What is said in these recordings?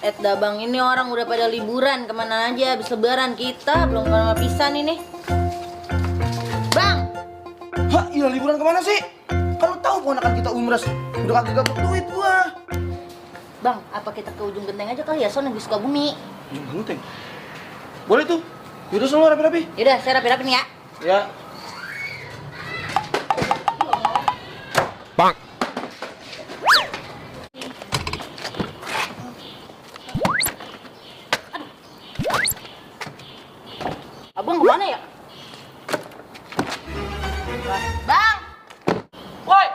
Dah bang, ini orang udah pada liburan kemana aja, habis lebaran kita belum kemana pisan ini. Bang! Hah, iya liburan kemana sih? Kalau tahu ponakan kita umres, udah kagak gabut duit gua. Bang, apa kita ke ujung genteng aja kali ya, Son, yang di Sukabumi? Ujung genteng? Boleh tuh. Yaudah semua rapi-rapi. Yaudah, saya rapi-rapi nih ya. Ya. Bang. Abang kemana ya? Bang! Woi.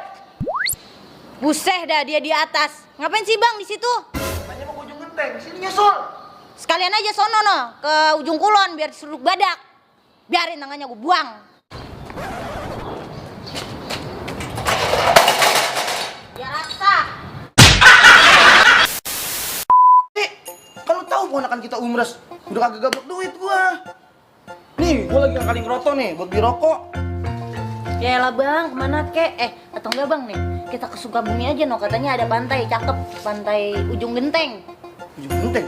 Buset dah dia di atas. Ngapain sih bang di situ? Tanya mau ke ujung genteng, sini nyusul. Sekalian aja sono no ke ujung kulon biar diseruduk badak. Biarin tangannya gue buang. Ya rasa. Kalau tahu ponakan kita umres, udah kagak gabut duit gua. Nih, gua lagi ngakaling roto nih buat beli rokok. Ya elah bang, kemana kek? Atau enggak bang nih, kita ke Sukabumi aja no, katanya ada pantai cakep, pantai ujung genteng. Ujung genteng?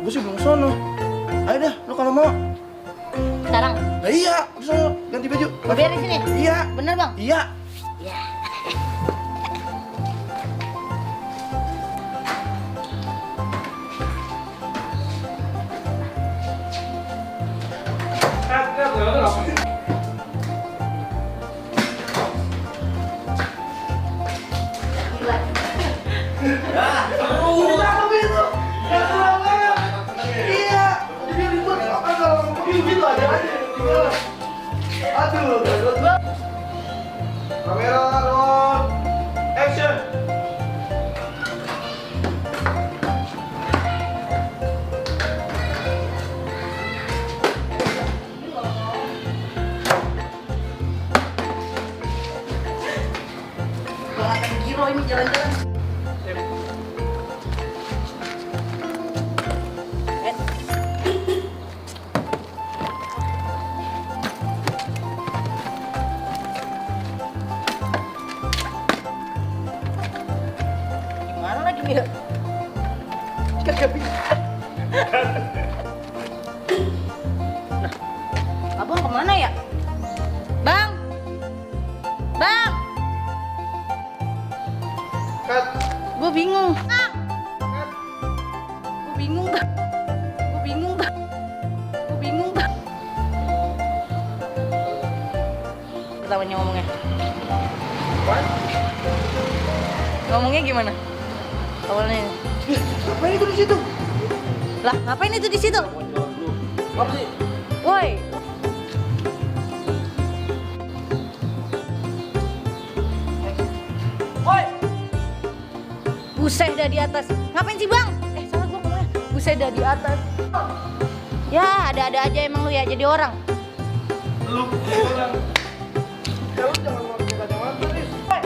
Gua sih belum sono. Ayo dah, lu kalau mau. Sekarang? Nah iya, sono ganti baju. Biar di sini? Iya. Bener bang? Iya. Iya. Aduh, gabut banget. Kamera roll, action. Kelihatan giro ini jalan-jalan. Gimana lagi dia? Kagak bisa. Nah, abang kemana ya? Bang! Bang! Cut. Gue bingung. Bang! Gue bingung, Bang. Gue bingung, Bang. Gue bingung, Bang. Pertamanya ngomongnya. What? Ngomongnya gimana? Awalnya. Ngapain itu di situ? Lah, ngapain itu di situ? Apa sih? Woi. Woi. Buset dah di atas. Ngapain sih, Bang? Salah gua ngomongnya. Buset dah di atas. Ya, ada-ada aja emang lu ya jadi orang. Lu orang. Ya lu jangan pakai kacamata, Riz. Woi.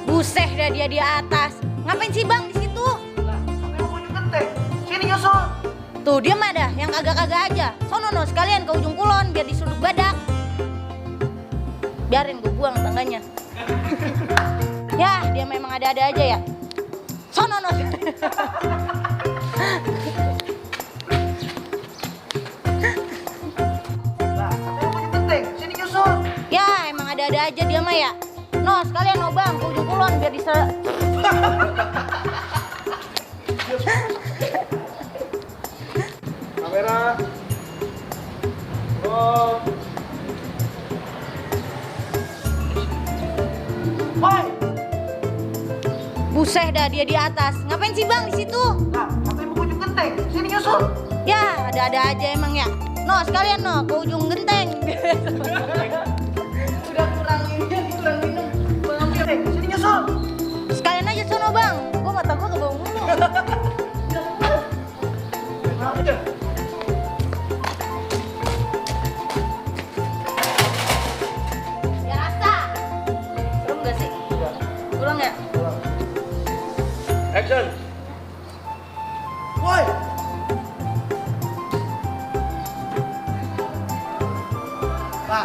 Buset dah dia di atas. Ngapain sih, Bang, di situ? Lah, sampai mau ujung genteng. Sini nyusul. Tuh, dia mah dah yang kagak-kagak aja. Sono no sekalian ke ujung kulon biar diseruduk badak. Biarin gue buang tangganya. Ya, dia memang ada-ada aja ya. Sono no. Lah, sampai mau ujung genteng. Sini nyusul. Ya, emang ada-ada aja dia mah ya. No, sekalian no bang, ke ujung kulon biar Kamera. Roll. Woi. Buset dah dia di atas. Ngapain sih bang di situ? Nah, sampai mau ujung genteng. Sini nyusul. Ya, ada-ada aja emang ya. No, sekalian no ke ujung genteng. Udah kurang minum. Gua ngambil. Sini nyusul. Sekalian aja sono bang. Gua mata gua kebau mulu. Aja. Ya rasa. Serem gak sih? Pulang ya? Action. Woi. Nah,